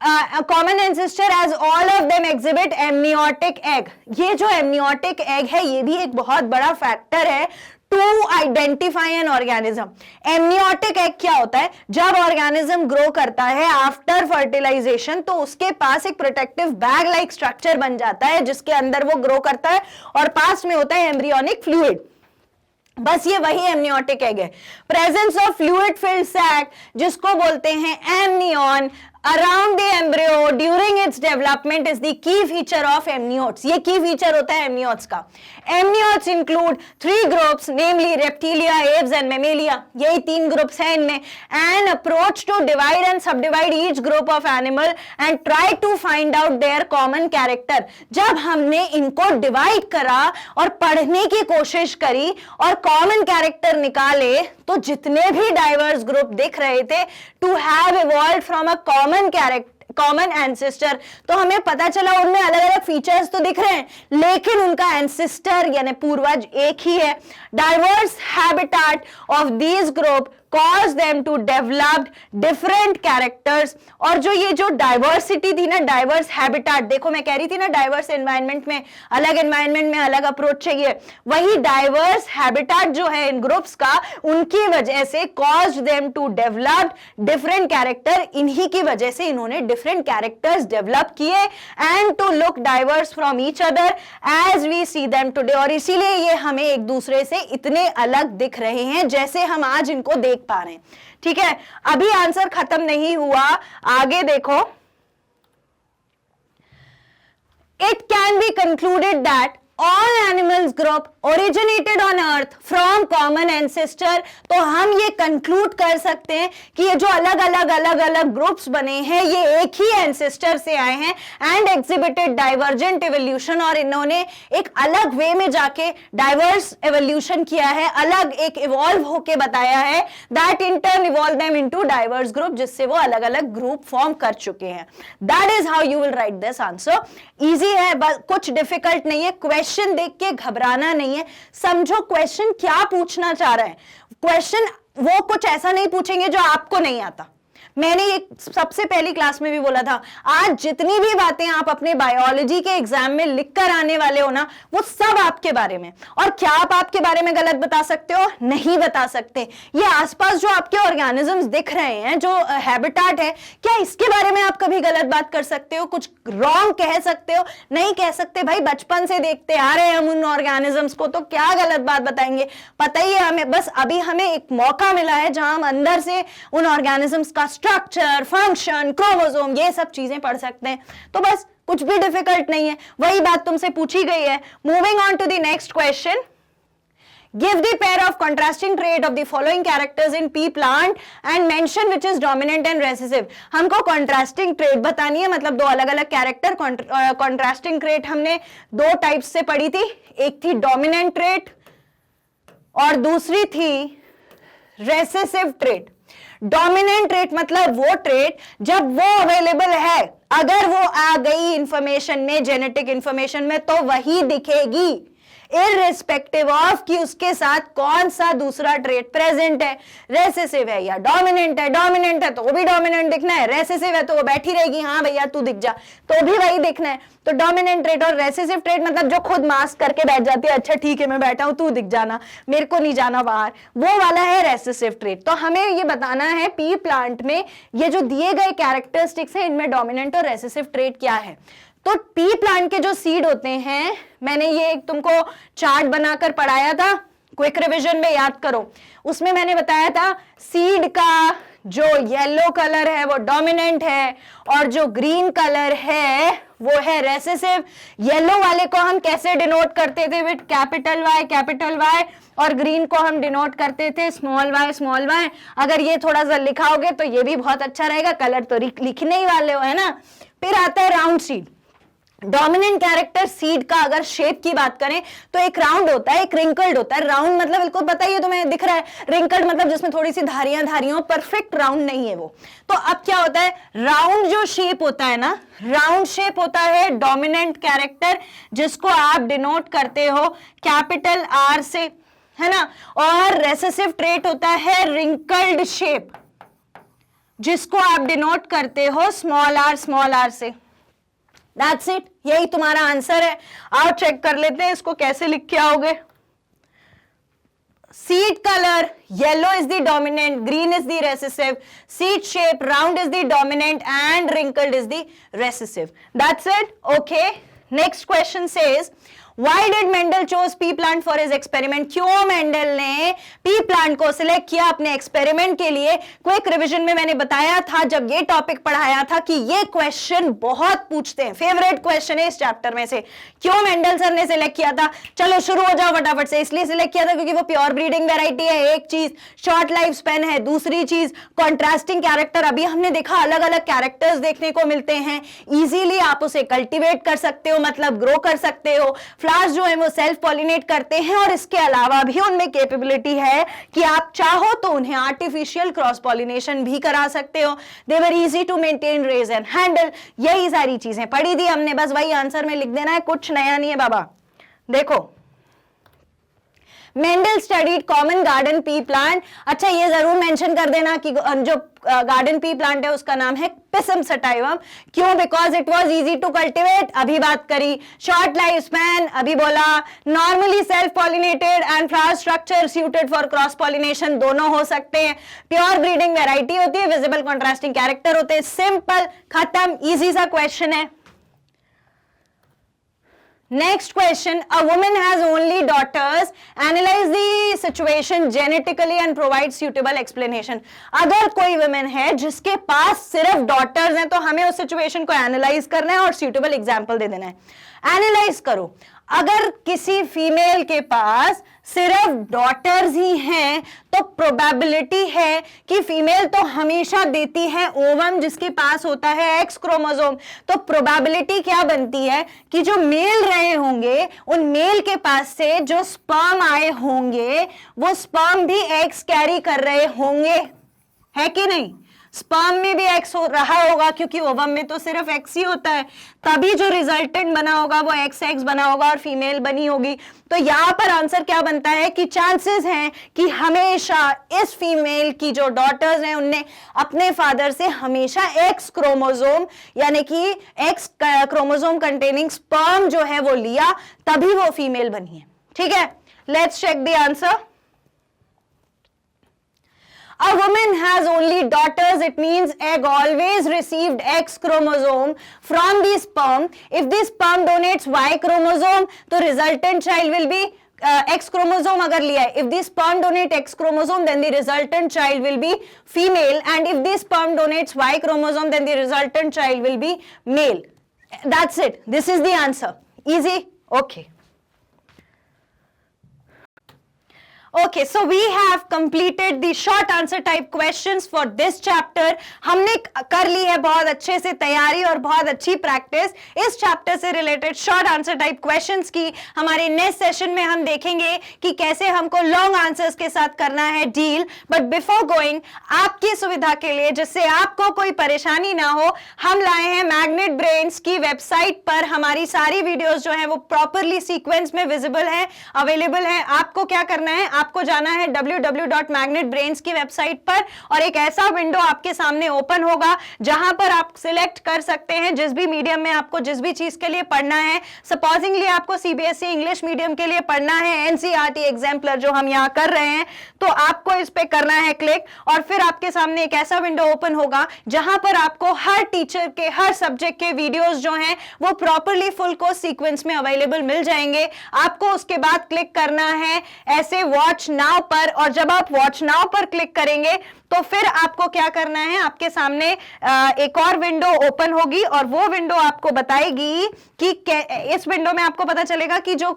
Common ancestor as all of them exhibit amniotic egg. ये जो एमनियोटिक एग है ये भी एक बहुत बड़ा फैक्टर है to identify an organism. Amniotic egg क्या होता है, जब ऑर्गेनिज्म ग्रो करता है आफ्टर फर्टिलाइजेशन तो उसके पास एक प्रोटेक्टिव बैग लाइक स्ट्रक्चर बन जाता है जिसके अंदर वो ग्रो करता है, और पास में होता है एम्ब्रियोनिक फ्लूइड। बस ये वही एमनियोटिक एग है। Presence of fluid filled sac जिसको बोलते हैं amnion around the embryo during its development is the key feature of amniotes. ये की फीचर होता है एमनियोट्स का। Amniotes include three groups namely Reptilia, Aves and Mammalia. यही तीन ग्रुप्स हैं इनमें। An approach to divide and subdivide each group of animal and try to find out their common character. जब हमने इनको डिवाइड करा और पढ़ने की कोशिश करी और कॉमन कैरेक्टर निकाले तो जितने भी डाइवर्स ग्रुप दिख रहे थे to have evolved from a common ancestor, तो हमें पता चला उनमें अलग अलग फीचर्स तो दिख रहे हैं लेकिन उनका एंसेस्टर यानी पूर्वज एक ही है। Diverse habitat of these group cause them to develop different characters। और जो ये जो डाइवर्सिटी थी ना, डाइवर्स हैबिटेट, देखो मैं कह रही थी ना डाइवर्स एनवायरनमेंट में अलग एनवायरनमेंट में अलग अप्रोच चाहिए, वही डाइवर्स हैबिटेट जो है इन ग्रुप्स का, उनकी वजह से caused them to develop different character, इन्हीं की वजह से इन्होंने different characters develop किए and to look diverse from each other as we see them today। और इसीलिए ये हमें एक दूसरे से इतने अलग दिख रहे हैं जैसे हम आज इनको देख पा रहे हैं। ठीक है, अभी आंसर खत्म नहीं हुआ, आगे देखो। It can be concluded that all animals group originated on earth from common ancestor। तो हम ये कंक्लूड कर सकते हैं कि ये जो अलग अलग ग्रुप्स बने हैं ये एक ही एंसेस्टर से आए हैं एंड एग्जिबिटेड डाइवर्जेंट एवोल्यूशन, और इन्होंने एक अलग वे में जाके डाइवर्स एवोल्यूशन किया है, अलग एक इवॉल्व होके बताया है, that in turn evolve them into diverse group, जिससे वो अलग अलग ग्रुप फॉर्म कर चुके हैं। That is how you will write this answer. Easy है, बस कुछ डिफिकल्ट नहीं है। क्वेश्चन देख के घबराना नहीं है, समझो क्वेश्चन क्या पूछना चाह रहा है। क्वेश्चन वो कुछ ऐसा नहीं पूछेंगे जो आपको नहीं आता। मैंने एक सबसे पहली क्लास में भी बोला था, आज जितनी भी बातें आप अपने बायोलॉजी के एग्जाम में लिख कर आने वाले हो ना, वो सब आपके बारे में। और क्या आप आपके बारे में गलत बता सकते हो? नहीं बता सकते। ये आसपास जो आपके ऑर्गेनिजम्स दिख रहे हैं, जो हैबिटेट है, क्या इसके बारे में आप कभी गलत बात कर सकते हो? कुछ रॉन्ग कह सकते हो? नहीं कह सकते भाई, बचपन से देखते आ रहे हैं हम उन ऑर्गेनिजम्स को, तो क्या गलत बात बताएंगे? पता ही है हमें, बस अभी हमें एक मौका मिला है जहां हम अंदर से उन ऑर्गेनिजम्स का स्ट्रक्चर, फंक्शन, क्रोमोसोम, ये सब चीजें पढ़ सकते हैं। तो बस कुछ भी डिफिकल्ट नहीं है, वही बात तुमसे पूछी गई है। Moving on to the next question. Give the pair of contrasting trait of the following characters in pea plant and mention which is dominant and recessive। हमको contrasting trait बतानी है, मतलब दो अलग अलग कैरेक्टर। contrasting trait हमने दो टाइप्स से पढ़ी थी, एक थी dominant trait और दूसरी थी recessive trait। डोमिनेंट ट्रेट मतलब वो ट्रेट जब वो अवेलेबल है, अगर वो आ गई इंफॉर्मेशन में, जेनेटिक इंफॉर्मेशन में, तो वही दिखेगी। इररिस्पेक्टिव ऑफ कि उसके साथ कौन सा दूसरा ट्रेट प्रेजेंट है, रेसेसिव है या डोमिनेंट है। डोमिनेंट है तो वो भी डोमिनेंट दिखना है, रेसेसिव है तो वो बैठी रहेगी, हाँ भैया तू दिख जा, तो भी वही दिखना है। तो डोमिनेंट ट्रेट और रेसेसिव ट्रेट मतलब जो खुद मास्क करके बैठ जाती है, अच्छा ठीक है मैं बैठा हूं तू दिख जाना, मेरे को नहीं जाना बाहर, वो वाला है रेसेसिव ट्रेट। तो हमें ये बताना है पी प्लांट में ये जो दिए गए कैरेक्टरिस्टिक्स हैं इनमें डोमिनेंट और रेसेसिव ट्रेट क्या है। तो पी प्लांट के जो सीड होते हैं, मैंने ये एक तुमको चार्ट बनाकर पढ़ाया था, क्विक रिवीजन में याद करो, उसमें मैंने बताया था सीड का जो येलो कलर है वो डोमिनेंट है और जो ग्रीन कलर है वो है रेसेसिव। येलो वाले को हम कैसे डिनोट करते थे, विद कैपिटल वाई, और ग्रीन को हम डिनोट करते थे स्मॉल वाई। अगर ये थोड़ा सा लिखाओगे तो ये भी बहुत अच्छा रहेगा, कलर तो लिखने ही वाले हो है ना। फिर आता है round seed. Dominant character seed का अगर शेप की बात करें तो एक राउंड होता है, एक रिंकल्ड होता है। राउंड मतलब बिल्कुल पता ही है तुम्हें, दिख रहा है, रिंकल्ड मतलब जिसमें थोड़ी सी धारियां, परफेक्ट राउंड नहीं है वो। तो अब क्या होता है, राउंड जो शेप होता है ना, राउंड शेप होता है डोमिनेंट कैरेक्टर, जिसको आप डिनोट करते हो कैपिटल आर से, है ना। और रेसेसिव ट्रेट होता है रिंकल्ड शेप, जिसको आप डिनोट करते हो स्मॉल आर से। That's it, यही तुम्हारा आंसर है। आओ चेक कर लेते हैं इसको कैसे लिख के आओगे। Seed color yellow is the dominant, green is the recessive, seed shape round is the dominant and wrinkled is the recessive. That's it. Okay, next question says Why did Mendel chose pea plant for his experiment? क्यों मेंडल ने पी प्लांट को सिलेक्ट किया अपने एक्सपेरिमेंट के लिए? क्विक रिवीजन में मैंने बताया था जब ये टॉपिक पढ़ाया था कि ये क्वेश्चन बहुत पूछते हैं, फेवरेट क्वेश्चन है इस चैप्टर में से। क्यों मेंडल सर ने सिलेक्ट किया था? चलो शुरू हो जाओ फटाफट से। इसलिए सिलेक्ट किया था क्योंकि वो प्योर ब्रीडिंग वेराइटी है, एक चीज, शॉर्ट लाइफ स्पेन है, दूसरी चीज कॉन्ट्रास्टिंग कैरेक्टर। अभी हमने देखा अलग अलग कैरेक्टर्स देखने को मिलते हैं, इजीली आप उसे कल्टिवेट कर सकते हो, मतलब ग्रो कर सकते हो। फ्लावर्स जो है वो सेल्फ पॉलिनेट करते हैं और इसके अलावा भी उनमें कैपेबिलिटी है कि आप चाहो तो उन्हें आर्टिफिशियल क्रॉस पॉलिनेशन भी करा सकते हो। They are easy to maintain, raise and handle. यही सारी चीजें पढ़ी थी हमने, बस वही आंसर में लिख देना है, कुछ नया नहीं है बाबा। देखो, Mendel studied common garden pea plant. अच्छा ये जरूर मेंशन कर देना कि जो गार्डन पी प्लांट है उसका नाम है पिसम सटाइवम। क्यों? Because it was easy to cultivate, अभी बात करी। शॉर्ट लाइफ स्पैन, अभी बोला। Normally self pollinated and flower structure suited for cross pollination, दोनों हो सकते हैं। प्योर ब्रीडिंग वेराइटी होती है, विजिबल कॉन्ट्रास्टिंग कैरेक्टर होते हैं। सिंपल, खत्म, इजी सा क्वेश्चन है। Next question, a woman has only daughters, analyze the situation genetically and provide suitable explanation. अगर कोई woman है जिसके पास सिर्फ daughters हैं तो हमें उस situation को analyze करना है और suitable example दे देना है। Analyze करो, अगर किसी फीमेल के पास सिर्फ डॉटर्स ही हैं तो प्रोबेबिलिटी है कि फीमेल तो हमेशा देती है ओवम जिसके पास होता है एक्स क्रोमोसोम। तो प्रोबेबिलिटी क्या बनती है कि जो मेल रहे होंगे उन मेल के पास से जो स्पर्म आए होंगे वो स्पर्म भी एक्स कैरी कर रहे होंगे, है कि नहीं? स्पर्म में भी एक्स हो रहा होगा क्योंकि ओवम में तो सिर्फ एक्स ही होता है, तभी जो रिजल्टेंट बना होगा वो एक्स एक्स बना होगा और फीमेल बनी होगी। तो यहां पर आंसर क्या बनता है कि चांसेस हैं कि हमेशा इस फीमेल की जो डॉटर्स हैं उनने अपने फादर से हमेशा एक्स क्रोमोसोम यानी कि एक्स क्रोमोसोम कंटेनिंग स्पर्म जो है वो लिया, तभी वो फीमेल बनी है। ठीक है, let's check the answer. A woman has only daughters, it means egg always received X chromosome from the sperm. If the sperm donates Y chromosome, तो resultant child will be X chromosome अगर लिया है. If the sperm donate X chromosome, then the resultant child will be female. And if the sperm donates Y chromosome, then the resultant child will be male. That's it. This is the answer. Easy? Okay. Okay, so we have completed the short answer type questions for this chapter. हमने कर ली है बहुत अच्छे से तैयारी और बहुत अच्छी प्रैक्टिस इस चैप्टर से related short answer type questions की. हमारे नेक्स्ट सेशन में हम देखेंगे कि कैसे हमको लॉन्ग आंसर्स के साथ करना है डील. बट बिफोर गोइंग, आपकी सुविधा के लिए, जिससे आपको कोई परेशानी ना हो, हम लाए हैं मैग्नेट ब्रेन्स की वेबसाइट पर हमारी सारी वीडियोस जो है वो प्रॉपरली सीक्वेंस में विजिबल है, अवेलेबल है. आपको क्या करना है, आपको जाना है www.magnetbrains की वेबसाइट पर और एक ऐसा विंडो आपके सामने ओपन होगा जहां पर आप सिलेक्ट कर सकते हैं जिस भी मीडियम में आपको जिस भी चीज के लिए पढ़ना है. सपोजिंगली आपको सीबीएसई इंग्लिश मीडियम के लिए पढ़ना है, एनसीईआरटी एग्जाम्पलर जो हम यहां कर रहे हैं, तो आपको इस पे करना है क्लिक और फिर आपके सामने एक ऐसा विंडो ओपन होगा जहां पर आपको हर टीचर के हर सब्जेक्ट के वीडियोस जो हैं वो प्रॉपरली फुल कोर्स सीक्वेंस में अवेलेबल मिल जाएंगे. आपको उसके बाद क्लिक करना है ऐसे वॉच नाउ पर और जब आप वॉच नाउ पर क्लिक करेंगे तो फिर आपको क्या करना है, आपके सामने एक और विंडो ओपन होगी और वो विंडो आपको बताएगी कि इस विंडो में आपको पता चलेगा कि जो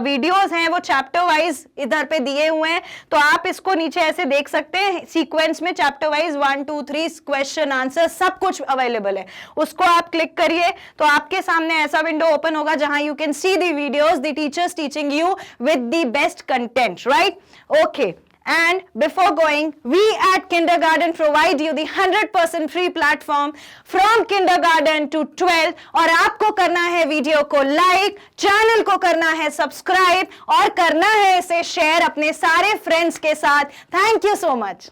वीडियोस हैं वो चैप्टर वाइज इधर पे दिए हुए हैं. तो आप इसको नीचे ऐसे देख सकते हैं सीक्वेंस में चैप्टर वाइज 1 2 3 क्वेश्चन आंसर सब कुछ अवेलेबल है. उसको आप क्लिक करिए तो आपके सामने ऐसा विंडो ओपन होगा जहां you can see the videos, the teachers teaching you with the best content, right? Okay. And before going, we at Kindergarten provide you the 100% free platform from kindergarten to 12th. और आपको करना है वीडियो को लाइक, चैनल को करना है सब्सक्राइब और करना है इसे शेयर अपने सारे फ्रेंड्स के साथ. Thank you so much.